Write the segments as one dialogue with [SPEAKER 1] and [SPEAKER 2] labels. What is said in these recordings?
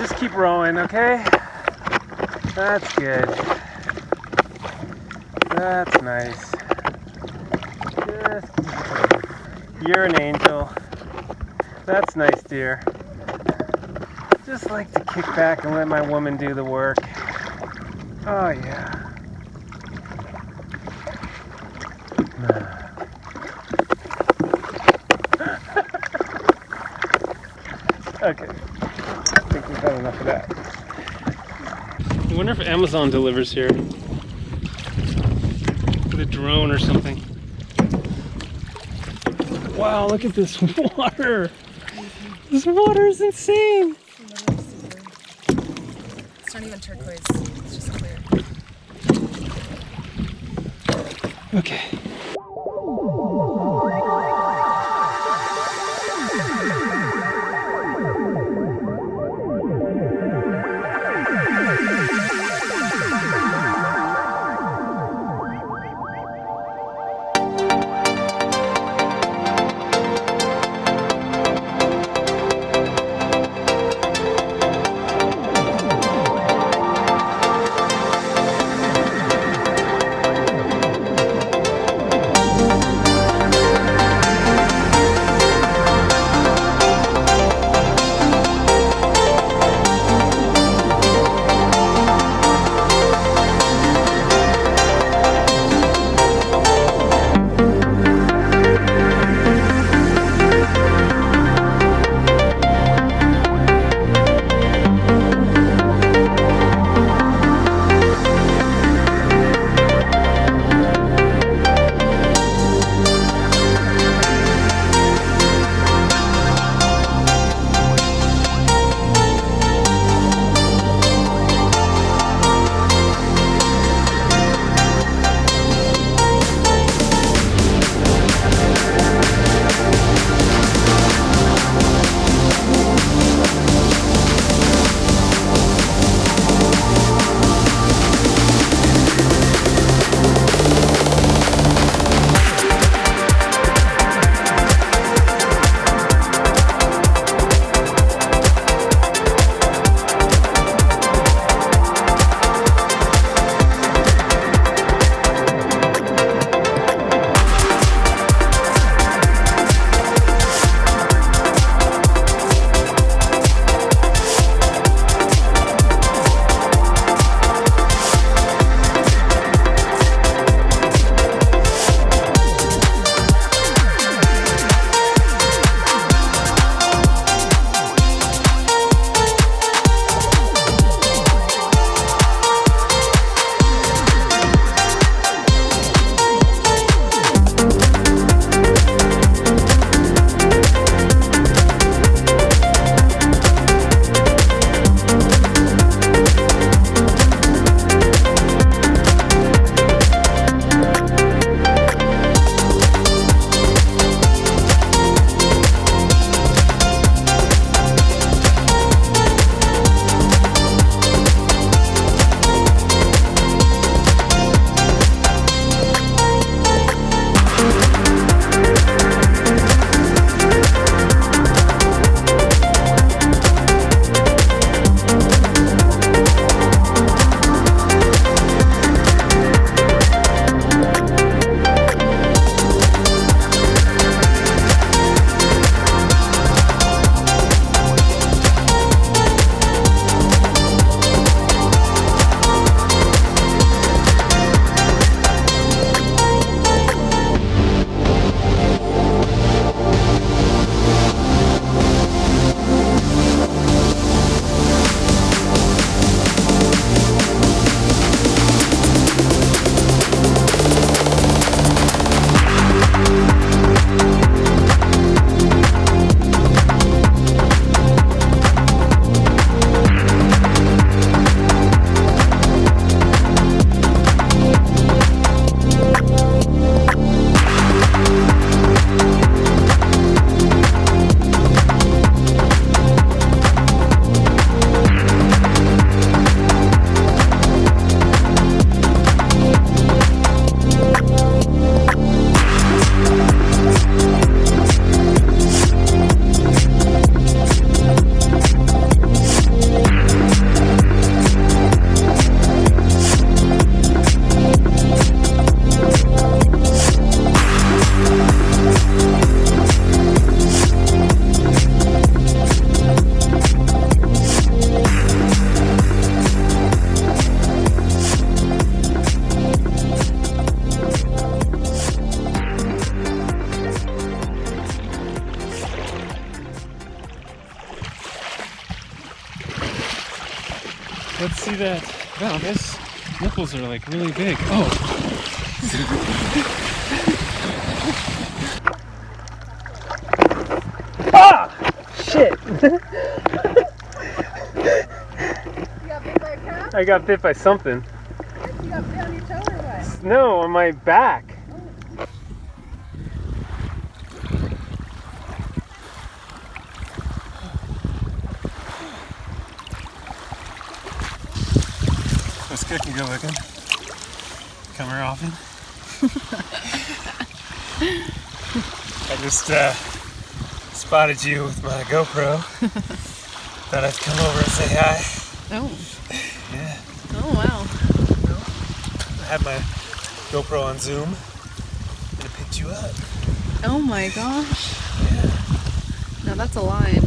[SPEAKER 1] just keep rowing, okay? That's good. That's nice. Just you're an angel. That's nice, dear. Just like to kick back and let my woman do the work. Oh yeah. Okay. I think we've had enough of that. I wonder if Amazon delivers here. With a drone or something. Wow, look at this water. This water is insane.
[SPEAKER 2] It's not even turquoise, it's just clear.
[SPEAKER 1] Okay. see that? Wow, his nipples are like really big. Oh. Ah! Shit!
[SPEAKER 2] You got bit by a cat?
[SPEAKER 1] I got bit by something.
[SPEAKER 2] You got bit on your toe or what?
[SPEAKER 1] No, on my back. This good can go looking. Come here often. I just spotted you with my GoPro. Thought I'd come over and say hi.
[SPEAKER 2] Oh.
[SPEAKER 1] Yeah.
[SPEAKER 2] Oh, wow.
[SPEAKER 1] I had my GoPro on Zoom and it picked you up.
[SPEAKER 2] Oh my gosh.
[SPEAKER 1] Yeah.
[SPEAKER 2] No, that's a line.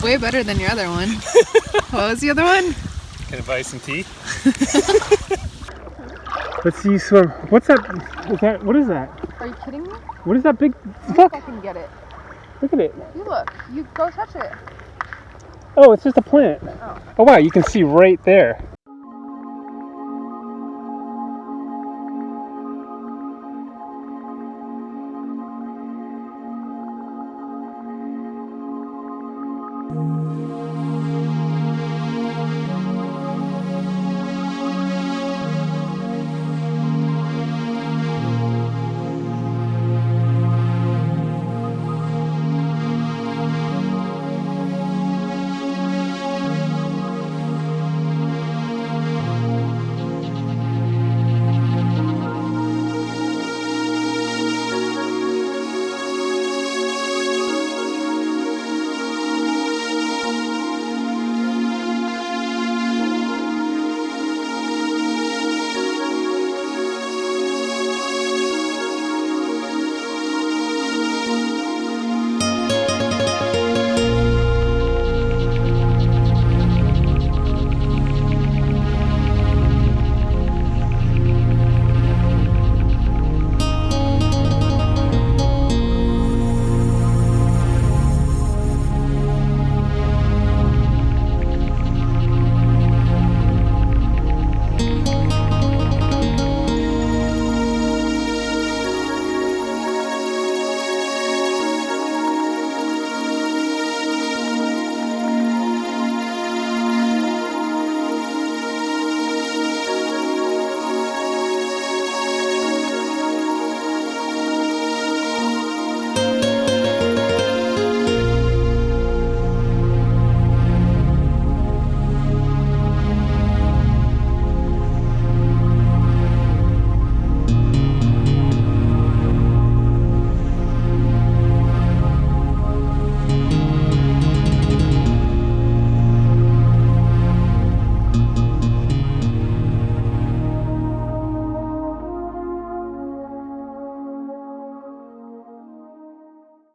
[SPEAKER 2] Way better than your other one. What was the other one?
[SPEAKER 1] Can I buy you some tea? Let's see you swim. What's that? What is that?
[SPEAKER 2] Are you kidding me?
[SPEAKER 1] What is that big?
[SPEAKER 2] You
[SPEAKER 1] Look!
[SPEAKER 2] fucking get it.
[SPEAKER 1] Look at it.
[SPEAKER 2] You look. You go touch it.
[SPEAKER 1] Oh, it's just a plant.
[SPEAKER 2] Oh.
[SPEAKER 1] Oh wow, you can see right there.